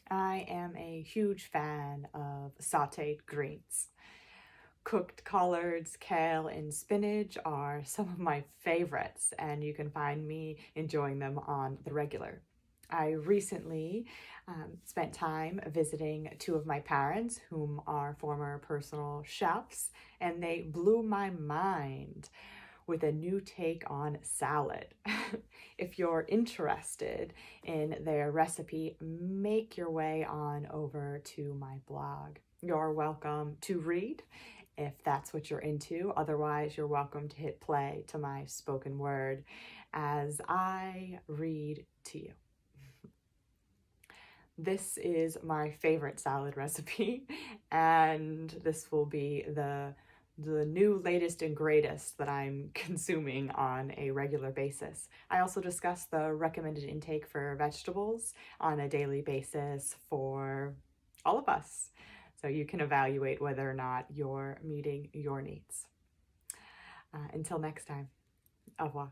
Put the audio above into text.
I am a huge fan of sauteed greens. Cooked collards, kale, and spinach are some of my favorites, and you can find me enjoying them on the regular. I recently spent time visiting two of my parents, whom are former personal chefs, and they blew my mind with a new take on salad. If you're interested in their recipe, make your way on over to my blog. You're welcome to read if that's what you're into. Otherwise, you're welcome to hit play to my spoken word as I read to you. This is my favorite salad recipe, and this will be the new latest and greatest that I'm consuming on a regular basis. I also discuss the recommended intake for vegetables on a daily basis for all of us, so you can evaluate whether or not you're meeting your needs. Until next time, au revoir.